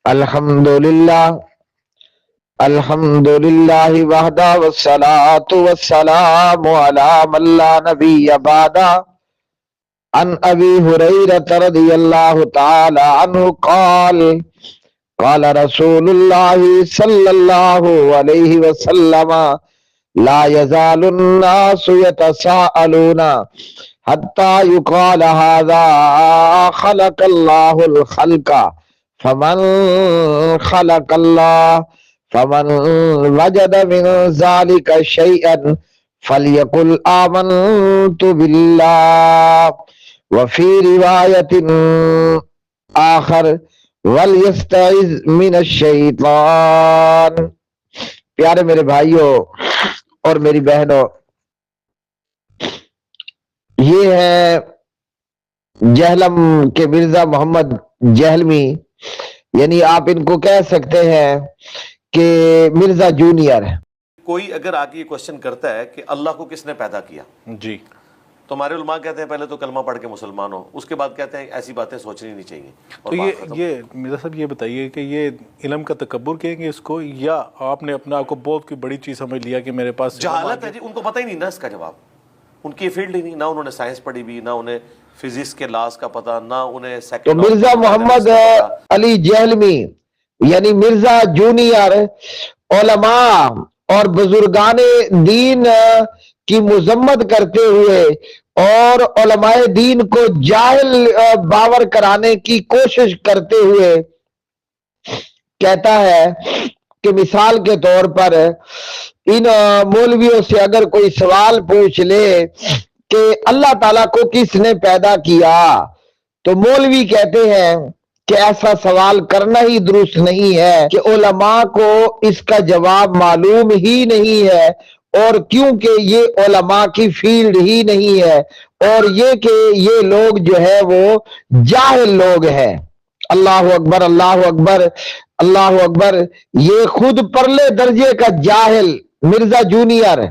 الحمدللہ الحمدللہ وحدہ والصلاة والسلام علی من لا نبی بعدہ عن ابی ہریرہ رضی اللہ تعالی عنہ قال قال رسول اللہ صلی اللہ علیہ وسلم لا يزال الناس يتساءلون حتى يقال هذا خلق الله الخلق فمن خلق الله فمن وجد من ذلك شيئا فليقل آمنت بالله وفي رواية آخر وَلْيَسْتَعِذْ مِنَ الشَّيْطَانِ۔ پیارے میرے بھائیوں اور میری بہنوں، یہ ہے جہلم کے مرزا محمد جہلمی، یعنی آپ ان کو کہہ سکتے ہیں کہ مرزا جونیئر۔ کوئی اگر آگے یہ کوشچن کرتا ہے کہ اللہ کو کس نے پیدا کیا، جی، تو ہمارے علماء کہتے ہیں پہلے تو کلمہ پڑھ کے مسلمان ہو، اس کے بعد کہتے ہیں ایسی باتیں سوچنی نہیں چاہیے۔ تو یہ مرزا صاحب یہ بتائیے کہ یہ علم کا تکبر کہیں گے اس کو، یا آپ نے اپنا آپ کو بہت کوئی بڑی چیز سمجھ لیا کہ میرے پاس جہالت ہے جی، ان کو پتہ ہی نہیں نا اس کا جواب، ان کی فیلڈ ہی نہیں، نہ انہوں نے سائنس پڑھی بھی، نہ انہیں فزکس کے لاز کا پتہ، نہ انہیں تو مرزا محمد علی جہلمی یعنی مرزا جونیئر علماء اور بزرگان دین کی مذمت کرتے ہوئے اور علماء دین کو جاہل باور کرانے کی کوشش کرتے ہوئے کہتا ہے کہ مثال کے طور پر ان مولویوں سے اگر کوئی سوال پوچھ لے کہ اللہ تعالیٰ کو کس نے پیدا کیا، تو مولوی کہتے ہیں کہ ایسا سوال کرنا ہی درست نہیں ہے، کہ علماء کو اس کا جواب معلوم ہی نہیں ہے، اور کیونکہ یہ علماء کی فیلڈ ہی نہیں ہے، اور یہ کہ یہ لوگ جو ہے وہ جاہل لوگ ہیں۔ اللہ اکبر اللہ اکبر اللہ اکبر، یہ خود پرلے درجے کا جاہل مرزا جونیئر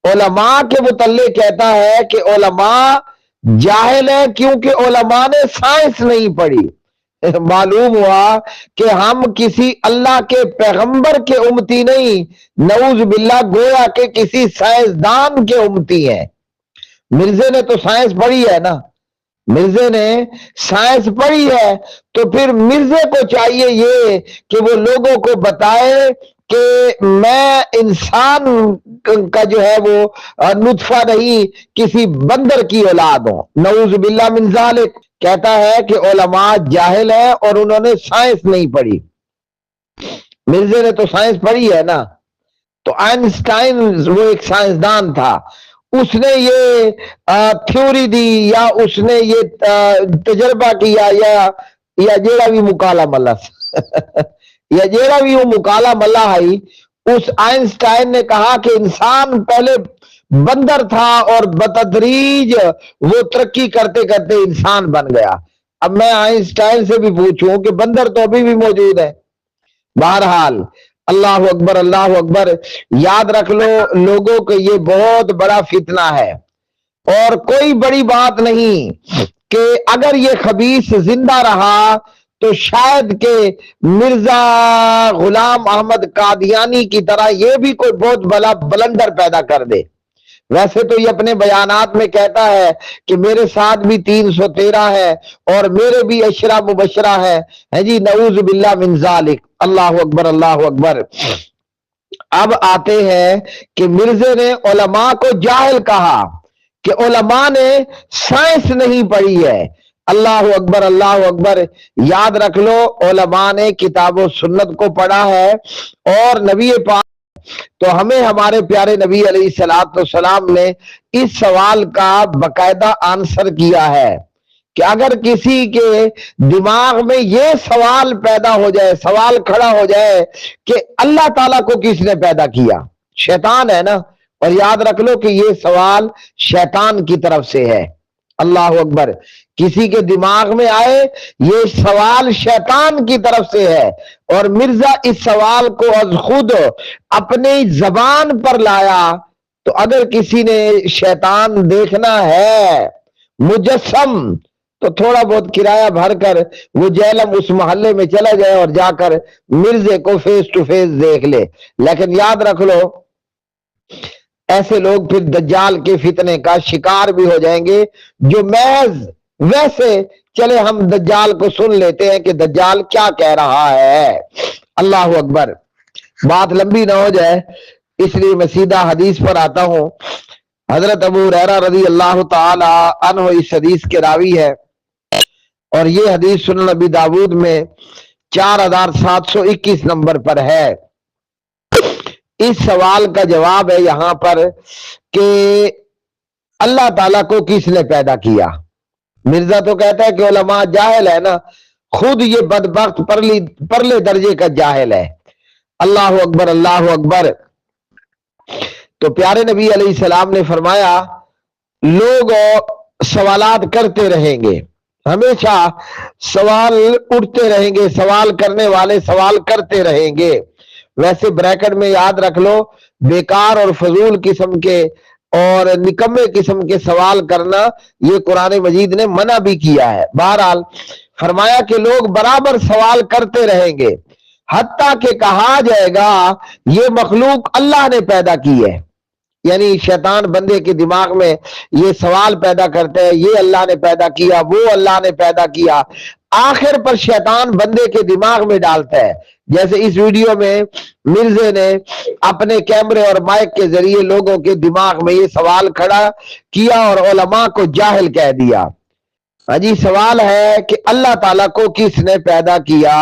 علماء کے متعلق کہتا ہے کہ علماء جاہل ہیں کیونکہ علماء نے سائنس نہیں پڑھی۔ معلوم ہوا کہ ہم کسی اللہ کے پیغمبر کے امتی نہیں، نعوذ باللہ گویا کہ کسی سائنسدان کے امتی ہیں۔ مرزے نے تو سائنس پڑھی ہے نا، مرزے نے سائنس پڑھی ہے، تو پھر مرزے کو چاہیے یہ کہ وہ لوگوں کو بتائے کہ میں انسان کا جو ہے وہ نطفہ نہیں، کسی بندر کی اولاد ہوں، نعوذ باللہ من ذالک۔ کہتا ہے کہ علماء جاہل ہیں اور انہوں نے سائنس نہیں پڑھی۔ مرزے نے تو سائنس پڑھی ہے نا، تو آئنسٹائن وہ ایک سائنسدان تھا، اس نے یہ تھیوری دی یا اس نے یہ تجربہ کیا یا جیڑا بھی مکالا ملا یا جیڑا بھی وہ مکالا ملا ہے، اس آئنسٹائن نے کہا کہ انسان پہلے بندر تھا اور بتدریج وہ ترقی کرتے کرتے انسان بن گیا۔ اب میں آئنسٹائن سے بھی پوچھوں کہ بندر تو ابھی بھی موجود ہے۔ بہرحال اللہ اکبر اللہ اکبر، یاد رکھ لو لوگوں کو یہ بہت بڑا فتنہ ہے، اور کوئی بڑی بات نہیں کہ اگر یہ خبیث زندہ رہا تو شاید کہ مرزا غلام احمد قادیانی کی طرح یہ بھی کوئی بہت بڑا بلندر پیدا کر دے۔ ویسے تو یہ اپنے بیانات میں کہتا ہے کہ میرے ساتھ بھی 313 ہے اور میرے بھی عشرہ مبشرہ ہے جی، نعوذ باللہ من ذالک۔ اللہ اکبر اللہ اکبر۔ اب آتے ہیں کہ مرزے نے علماء کو جاہل کہا کہ علماء نے سائنس نہیں پڑھی ہے۔ اللہ اکبر اللہ اکبر، یاد رکھ لو علماء نے کتاب و سنت کو پڑھا ہے، اور نبی پاک تو ہمیں ہمارے پیارے نبی علیہ السلام نے اس سوال کا باقاعدہ آنسر کیا ہے کہ اگر کسی کے دماغ میں یہ سوال پیدا ہو جائے، سوال کھڑا ہو جائے کہ اللہ تعالیٰ کو کس نے پیدا کیا، شیطان ہے نا، اور یاد رکھ لو کہ یہ سوال شیطان کی طرف سے ہے۔ اللہ اکبر، کسی کے دماغ میں آئے یہ سوال شیطان کی طرف سے ہے، اور مرزا اس سوال کو از خود اپنی زبان پر لایا۔ تو اگر کسی نے شیطان دیکھنا ہے مجسم تو تھوڑا بہت کرایہ بھر کر وہ جہلم اس محلے میں چلا جائے اور جا کر مرزے کو فیس ٹو فیس دیکھ لے. لیکن یاد رکھ لو ایسے لوگ پھر دجال کے فتنے کا شکار بھی ہو جائیں گے, جو محض ویسے چلے ہم دجال کو سن لیتے ہیں کہ دجال کیا کہہ رہا ہے. اللہ اکبر. بات لمبی نہ ہو جائے اس لیے میں سیدھا حدیث پر آتا ہوں. حضرت ابو ہریرہ رضی اللہ تعالی عنہ اس حدیث کے راوی ہے, اور یہ حدیث سنن نبی داود میں 4721 نمبر پر ہے. اس سوال کا جواب ہے یہاں پر کہ اللہ تعالیٰ کو کس نے پیدا کیا. مرزا تو کہتا ہے کہ علماء جاہل ہے نا, خود یہ بدبخت پرلے درجے کا جاہل ہے. اللہ اکبر اللہ اکبر. تو پیارے نبی علیہ السلام نے فرمایا لوگ سوالات کرتے رہیں گے, ہمیشہ سوال اٹھتے رہیں گے, سوال کرنے والے سوال کرتے رہیں گے. ویسے بریکٹ میں یاد رکھ لو بیکار اور فضول قسم کے اور نکمے قسم کے سوال کرنا یہ قرآن مجید نے منع بھی کیا ہے. بہرحال فرمایا کہ لوگ برابر سوال کرتے رہیں گے حتیٰ کہ کہا جائے گا یہ مخلوق اللہ نے پیدا کی ہے. یعنی شیطان بندے کے دماغ میں یہ سوال پیدا کرتا ہے یہ اللہ نے پیدا کیا, وہ اللہ نے پیدا کیا. آخر پر شیطان بندے کے دماغ میں ڈالتا ہے, جیسے اس ویڈیو میں مرزے نے اپنے کیمرے اور مائک کے ذریعے لوگوں کے دماغ میں یہ سوال کھڑا کیا اور علماء کو جاہل کہہ دیا. جی سوال ہے کہ اللہ تعالیٰ کو کس نے پیدا کیا.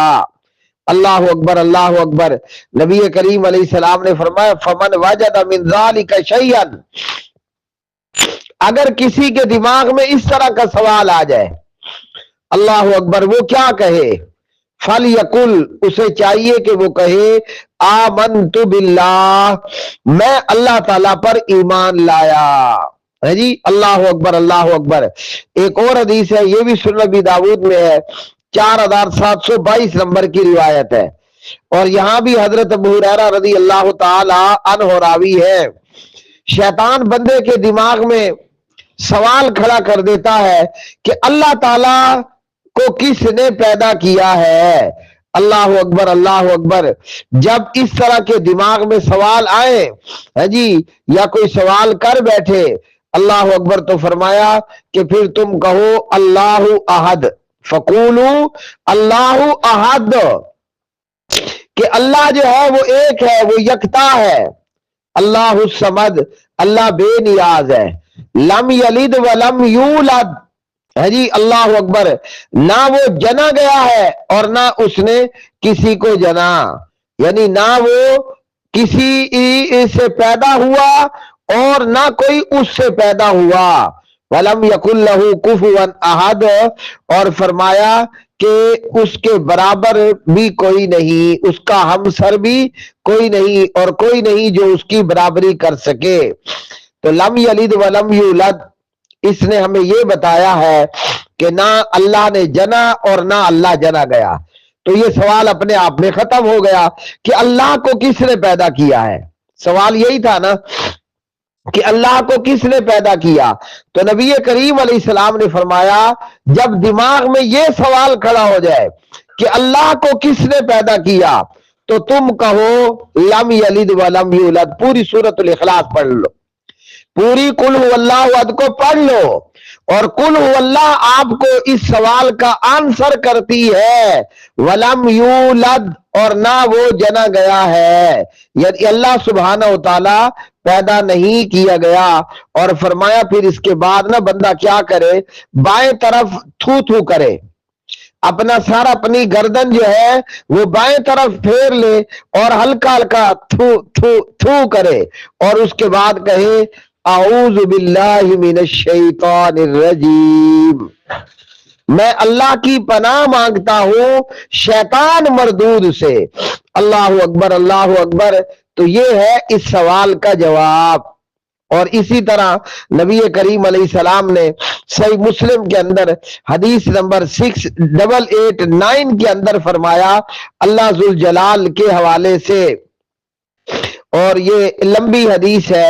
اللہ اکبر اللہ اکبر. نبی کریم علیہ السلام نے فرمایا فمن وجد من ذلک شیئا, اگر کسی کے دماغ میں اس طرح کا سوال آ جائے اللہ اکبر وہ کیا کہے, فلیقل اسے چاہیے کہ وہ کہے آمنت باللہ میں اللہ تعالیٰ پر ایمان لایا ہے. جی اللہ اکبر اللہ اکبر. ایک اور حدیث ہے یہ بھی سنن نبی داود میں ہے 4722 نمبر کی روایت ہے, اور یہاں بھی حضرت ابو ہریرہ رضی اللہ تعالی عنہ راوی ہے. شیطان بندے کے دماغ میں سوال کھڑا کر دیتا ہے کہ اللہ تعالی کو کس نے پیدا کیا ہے. اللہ اکبر اللہ اکبر. جب اس طرح کے دماغ میں سوال آئے ہے جی یا کوئی سوال کر بیٹھے اللہ اکبر, تو فرمایا کہ پھر تم کہو اللہ احد, فقولو اللہ احد, کہ اللہ جو ہے وہ ایک ہے, وہ یکتا ہے. اللہ الصمد اللہ بے نیاز ہے. لم یلد ولم یولد ہے جی اللہ اکبر. نہ وہ جنا گیا ہے اور نہ اس نے کسی کو جنا, یعنی نہ وہ کسی سے پیدا ہوا اور نہ کوئی اس سے پیدا ہوا. ولم یکن لہ کفوا احد, اور فرمایا کہ اس کے برابر بھی کوئی نہیں, اس کا ہمسر بھی کوئی نہیں اور کوئی نہیں جو اس کی برابری کر سکے. تو لم یلد ولم یولد اس نے ہمیں یہ بتایا ہے کہ نہ اللہ نے جنا اور نہ اللہ جنا گیا. تو یہ سوال اپنے آپ میں ختم ہو گیا کہ اللہ کو کس نے پیدا کیا ہے. سوال یہی تھا نا کہ اللہ کو کس نے پیدا کیا. تو نبی کریم علیہ السلام نے فرمایا جب دماغ میں یہ سوال کھڑا ہو جائے کہ اللہ کو کس نے پیدا کیا تو تم کہو لم یلد ولم یولد. پوری سورۃ الاخلاص پڑھ لو, پوری قل هو اللہ احد کو پڑھ لو, اور قل هو اللہ آپ کو اس سوال کا آنسر کرتی ہے. ولم یولد اور نہ وہ جنا گیا ہے, یعنی اللہ سبحانہ و تعالی پیدا نہیں کیا گیا. اور فرمایا پھر اس کے بعد نا بندہ کیا کرے, بائیں طرف تھو تھو کرے, اپنا سر اپنی گردن جو ہے وہ بائیں طرف پھیر لے اور ہلکا ہلکا تھو تھو تھو کرے, اور اس کے بعد کہے اعوذ باللہ من الشیطان الرجیم, میں اللہ کی پناہ مانگتا ہوں شیطان مردود سے. اللہ اکبر اللہ اکبر. تو یہ ہے اس سوال کا جواب. اور اسی طرح نبی کریم علیہ السلام نے صحیح مسلم کے اندر حدیث نمبر 6889 کے اندر فرمایا اللہ ذوالجلال کے حوالے سے, اور یہ لمبی حدیث ہے